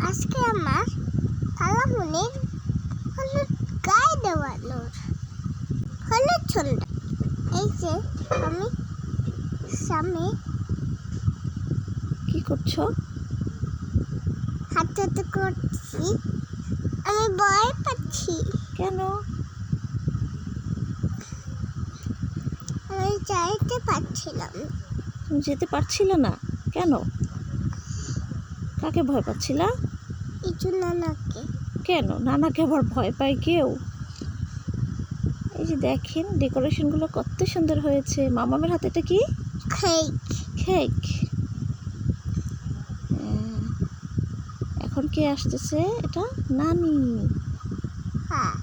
আজকে আমার খালামণির হলুদ গায়ে দেওয়ানোর হলুদ ছন্দা। এই যে আমি সামনে কি করছো? হাতে হাতে করছি, আমি ভয় পাচ্ছি। কেন? আমি যাইতে পারছিলাম না। তুমি যেতে পারছিলে না কেন? কাকে ভয় পাচ্ছিলা? ইচু নানাকে। কেন নানাকে আবার ভয় পায় কেউ? এই যে দেখেন ডেকোরেশনগুলো কত সুন্দর হয়েছে। মামামের হাতে এটা কি? কেক। কেক। এখন কে আসতেছে? এটা নানি। হ্যাঁ।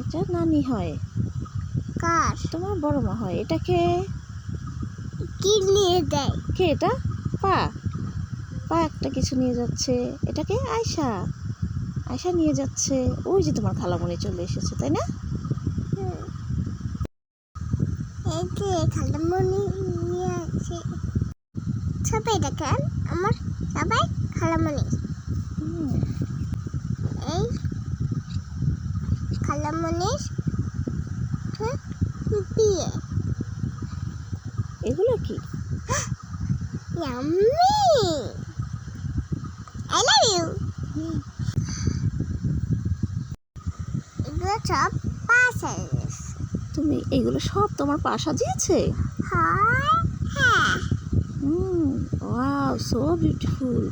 এটা নানি হয়। কার? তোমার বড় মা হয়। এটাকে কি নিয়ে দেয়? কে এটা? পা পা একটা কিছু নিয়ে যাচ্ছে। এটাকে আয়শা। আয়শা নিয়ে যাচ্ছে। ওই যে তোমার খালামণি চলে এসেছে, তাই না? এই যে খালামণি নিয়ে আছে। সবাই দেখেন আমার সবাই খালামণি। এই খালামণির বিয়ে। এগুলো কি? Yummy! I love you! এগুলো সব পাশাস। তুমি এগুলো সব তোমার পা সাজিয়েছে? হ্যাঁ। Wow, so beautiful.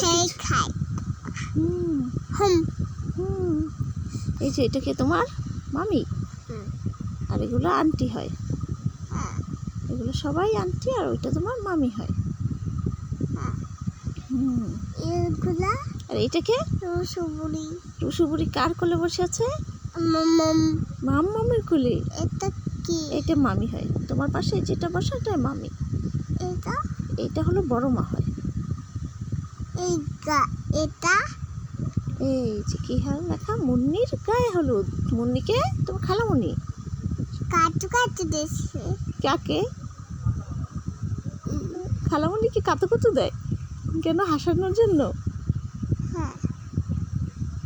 কেক খাই। হুম। এই যে এটা কি তোমার মামি? আর এগুলো আন্টি হয়। এগুলো সবাই আন্টি, আর ওইটা তোমার মামি হয়। এগুলা আর এইটাকে রসবুড়ি। রসুবুড়ি কার কোলে বসে আছে? মামের কোলে। এটা কি? এটা মামি হয়। তোমার পাশে যেটা বসে এটা মামি। এটা এটা হলো বড় মা হয়। এটা এই যে কি হাল লেখা, মুন্নির গায়ে হলুদ। মুন্নিকে তোমার খালামণি কাটু কাটু দিচ্ছে। কাকে? খালামণিকে কাতুকুতু দেয় কেন? হাসানোর জন্য? হ্যাঁ।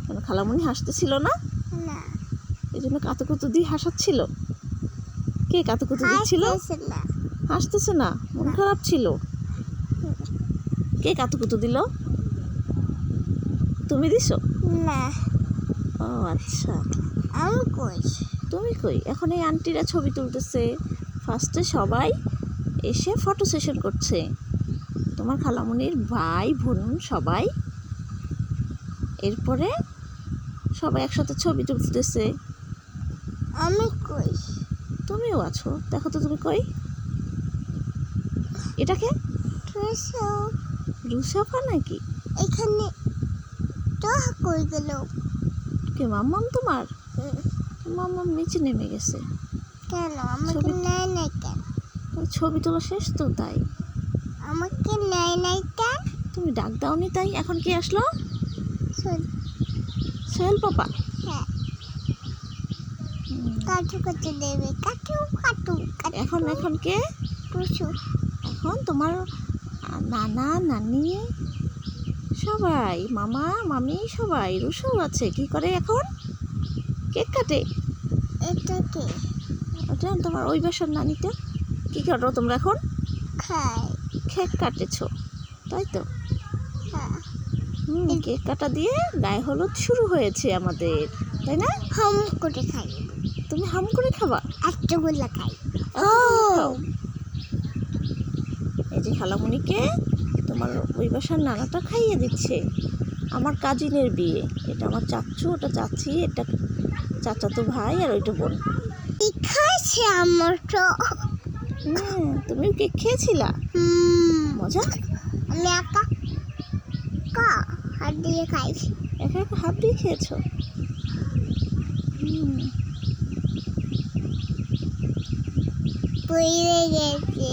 কেন খালামণি হাসতেছিল না? না। এই জন্য কাতুকুতু দিয়ে হাসাচ্ছিল। কে কাতুকুতু দিচ্ছিল? হাসতেছে না, মন খারাপ ছিল। কে কাতুকুতু দিল? তুমি দিছো? না। ও আচ্ছা। আমি কই? তুমি কই? এখন এই আন্টিরা ছবি তুলতেছে। ফার্স্টে সবাই এসে ফটো সেশন করছে। তোমার খালামণির ভাই বোন সবাই। এরপরে সবাই একসাথে ছবি তুলতেছে। আমি কই? তুমিও আছো, দেখো তো তুমি কই? এটাকে রুসাফা নাকি? এখানে তো কই গেল? কে মাম্মাম তোমার? মাম্মাম নিচে নেমে গেছে। কেন আমাকে নেয় নাই কেন? ছবি তোলা শেষ তো, তাই। আমাকে নেয় নাই কেন? তুমি ডাক দাওনি তাই। এখন কে আসলো? সোহেল পাপা। হ্যাঁ। কাটু কাটু দেবে। কাটু কাটু। এখন কে? টুসু। এখন তোমার নানা নানি সবাই, মামা মামি সবাই। রুশাও আছে। কি করে এখন? কেক কাটে। এটা কে? ওটা তোমার ওই বাসার নানিটা। কি করো তোমরা এখন? খাই। কেক কাটেছো, তাই তো? হ্যাঁ। কেক কাটা দিয়ে গায়ে হলুদ শুরু হয়েছে আমাদের, তাই না? হাম করে খাই। তুমি হাম করে খাবা? এতগুলা খাই। এই যে খালামণিকে তোমার ওই বাসার নানাটা খাইয়ে দিচ্ছে। আমার কাজিনের বিয়ে। এটা আমার চাচ্চু, ওটা চাচি, এটা চাচাতো ভাই, আর ওইটা বোন। খাইছে আমার তো। তুমিও কেক খেয়েছিলা? মজা? আমি একা হাত দিয়ে খাইছি। একা একা হাত দিয়ে খেয়েছো? পড়ে গেছে।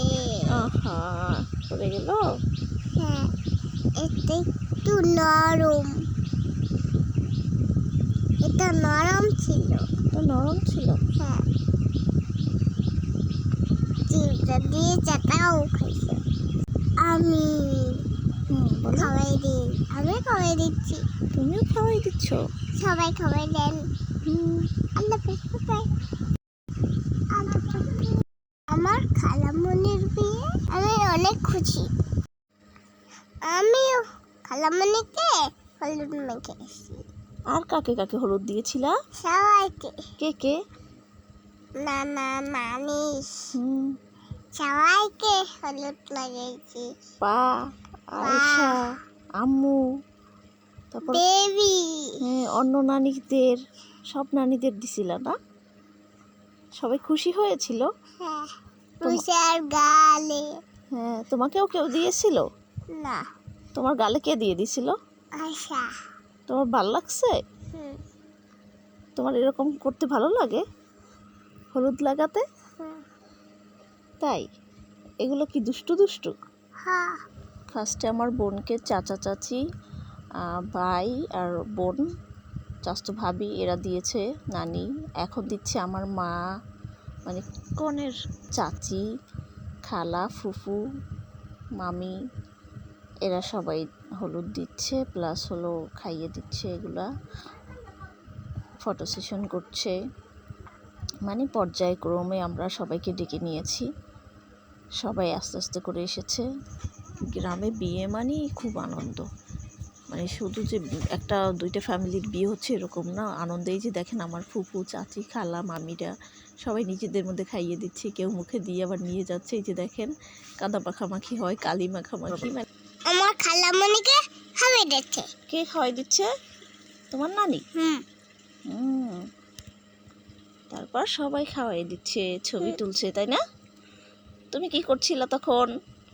আহা, পড়ে গেল? হ্যাঁ, এটা একটু নরম। এটা নরম ছিল। এটা নরম ছিল? হ্যাঁ। চিমটা দিয়ে চাটাও খাইছে। আমি বলো। খাওয়াই দিই, আমি খাওয়াই দিচ্ছি, তুমিও খাওয়াই দিচ্ছ। সবাই খাওয়াই দেন। আল্লাহ হাফেজ, বাই। আমার খালামণির বিয়ে, আমি অনেক খুশি। আমিও খালামণিকে হলুদ মেখে এসেছি। আর কাকে কাকে হলুদ দিয়েছিলা? সবাইকে, কে কে? নানা নানি হুম, সবাইকে হলুদ লাগিয়েছি। পা, আয়েশা, আম্মু, তারপর বেবি, হ্যাঁ অন্য নানীদের, সব নানীদের দিছিলা না? সবাই খুশি হয়েছিল? হ্যাঁ, পুষার গালে। হ্যাঁ, তোমাকেও কেউ দিয়েছিল? না, তোমার গালে কে দিয়ে দিছিল? আশা। তোমার ভালো লাগছে? হুম, তোমার এরকম করতে ভালো লাগে, হলুদ লাগাতে? হুম, তাই? এগুলো কি দুষ্টু দুষ্টু? হ্যাঁ, ফার্স্টে আমার বোনকে চাচা চাচি, ভাই আর বোন, চাচতো ভাবি এরা দিয়েছে নানি। এখন দিচ্ছে আমার মা, মানে কনের চাচি, খালা, ফুফু, মামি, এরা সবাই হলুদ দিচ্ছে, প্লাস হলো খাইয়ে দিচ্ছে। এগুলা ফটো সেশন করছে, মানে পর্যায়ক্রমে আমরা সবাইকে ডেকে নিয়েছি, সবাই আস্তে আস্তে করে এসেছে। গ্রামে বিয়ে মানেই খুব আনন্দ, মানে শুধু যে একটা দুইটা ফ্যামিলির বিয়ে হচ্ছে এরকম না, আনন্দেই যে দেখেন আমার ফুফু চাচি খালা মামিরা সবাই নিজেদের মধ্যে খাইয়ে দিচ্ছে, কেউ মুখে দিয়ে আবার নিয়ে যাচ্ছে। এই যে দেখেন কাদা মাখামাখি হয়, কালি মাখামাখি। মানে আমার খালামণিকে খাওয়াই দিচ্ছে। কে খাওয়াই দিচ্ছে? তোমার নানি? হুম, তারপর সবাই খাওয়াই দিচ্ছে, ছবি তুলছে, তাই না? তুমি কি করছিলা তখন?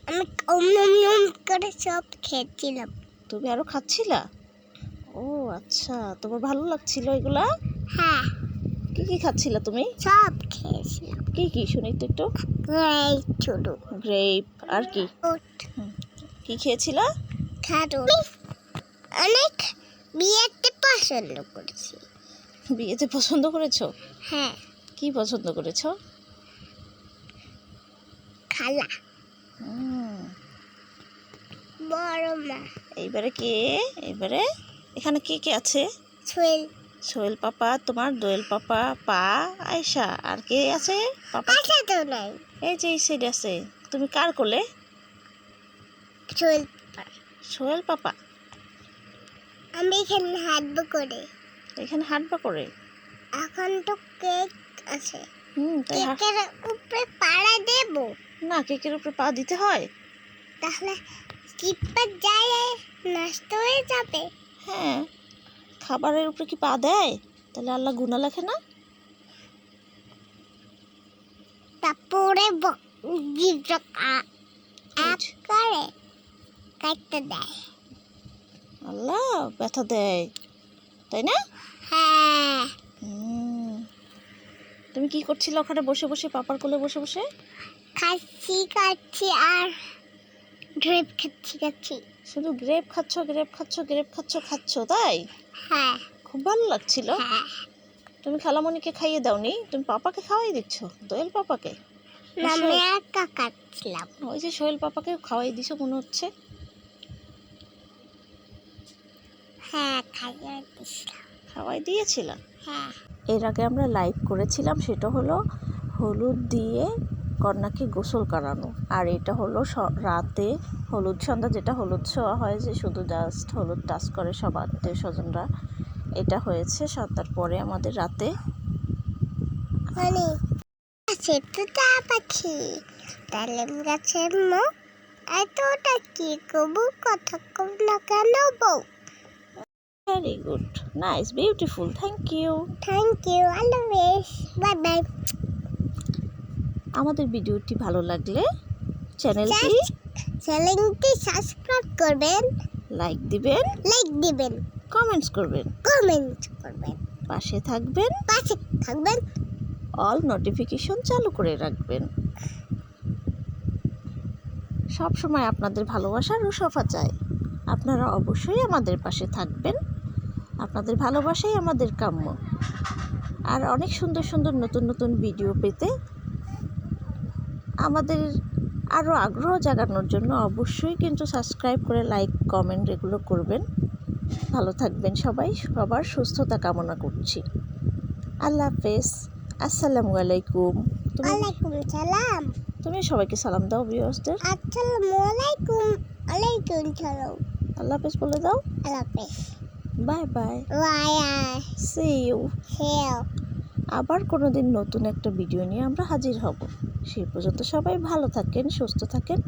আমি ওম নম নম করে সব খেয়েছিলাম। তুমি আরো খাচ্ছিলা? ও আচ্ছা, তোমার ভালো লাগছিল এগুলা? হ্যাঁ, কি কি খাচ্ছিলা তুমি? সব খেয়েছিলাম। কি কি শুনি তো একটু। গ্রেট ছোট গ্রেপ, আর কি কি খেয়েছিলা? খাটো। অনেক বিয়েতে পছন্দ করেছি। বিয়েতে পছন্দ করেছো? হ্যাঁ, কি পছন্দ করেছো? খালা, হুম, বড় মা, এইবারে কে? এইবারে এখানে কে কে আছে? সোহেল। সোহেল পাপা, তোমার দোয়েল পাপা, পা, আয়শা, আর কে আছে? পাপা আশা তো নাই। এই যে এই সাইডে আছে। তুমি কার কোলে? সোহেল। সোহেল পাপা। আমি এখানে হাঁটবো করে। এখানে হাঁটবা করে? এখন তো কেক আছে, তাই কেকের উপরে পাড়া দেব, না, কেকের উপরে পা দিতে হয়? তাহলে কিপটা যায় নষ্ট হয়ে যাবে। হ্যাঁ, খাবারের উপরে কি পা দেয়? তাহলে আল্লাহ গুনাহ লেখে না? তারপরে করে কাটতে দেয়। আল্লাহ ব্যথা দেয়, তাই না? হ্যাঁ, তুমি কি করছিলে ওখানে বসে বসে, পাপার কোলে বসে বসে? খাচ্ছি আর গ্রেপ খাচ্ছি। শুধু গ্রেপ খাচ্ছ, গ্রেপ খাচ্ছ, গ্রেপ খাচ্ছ, তাই? হ্যাঁ, খুব ভালো লাগছিল। হ্যাঁ। তুমি খালামণিকে খাইয়ে দাওনি, তুমি পাপাকে খাওয়াই দিচ্ছ, দোয়েল পাপাকে? আমি একা খাচ্ছিলাম। ওই যে সোহেল পাপাকে খাওয়াই দিছো মনে হচ্ছে। হ্যাঁ, খাইয়ে দিছিলাম। খাওয়াই দিয়েছিলাম। হ্যাঁ, এর আগে আমরা লাইভ করেছিলাম, সেটা হলো হলুদ দিয়ে কন্যাকে গোসল করানো, আর এটা হলো রাতে হলুদ সন্ধ্যা, যেটা হলুদ ছোঁয়া হয়, যে শুধু জাস্ট হলুদ টাচ করে সব আত্মীয় স্বজনরা। এটা হয়েছে 7টার পরে আমাদের রাতে। মানে আছে তো তা পাখি, ডালিম গাছের মুখ এতটা কি কবু কথা কব না কেন বউ। Very good, nice, beautiful, thank you. আল্লাহ হাফেজ, বাই বাই। আমাদের ভিডিওটি ভালো লাগলে চ্যানেলটি সাবস্ক্রাইব করবেন, লাইক দিবেন, কমেন্টস করবেন, পাশে থাকবেন, অল নোটিফিকেশন চালু করে রাখবেন। সব সময় আপনাদের ভালোবাসার রুশফা চাই, আপনারা অবশ্যই আমাদের পাশে থাকবেন। আপনাদের ভালোবাসাই আমাদের কাম্য। আর অনেক সুন্দর সুন্দর নতুন নতুন ভিডিও পেতে আমাদের আরও আগ্রহ জাগানোর জন্য অবশ্যই কিন্তু সাবস্ক্রাইব করে লাইক কমেন্ট এগুলো করবেন। ভালো থাকবেন সবাই, সবার সুস্থতা কামনা করছি। আল্লাহ হাফেজ, আসসালামু আলাইকুম। ওয়ালাইকুম সালাম। তুমি সবাইকে সালাম দাও ভিউয়ার্সদের। আসসালামু আলাইকুম। ওয়ালাইকুম সালাম। আল্লাহ হাফেজ বলে দাও। আল্লাহ হাফেজ। Bye bye, bye. See you. হেও। আবার কোনো দিন নতুন একটা ভিডিও নিয়ে আমরা হাজির হব। সেই পর্যন্ত সবাই ভালো থাকেন, সুস্থ থাকেন।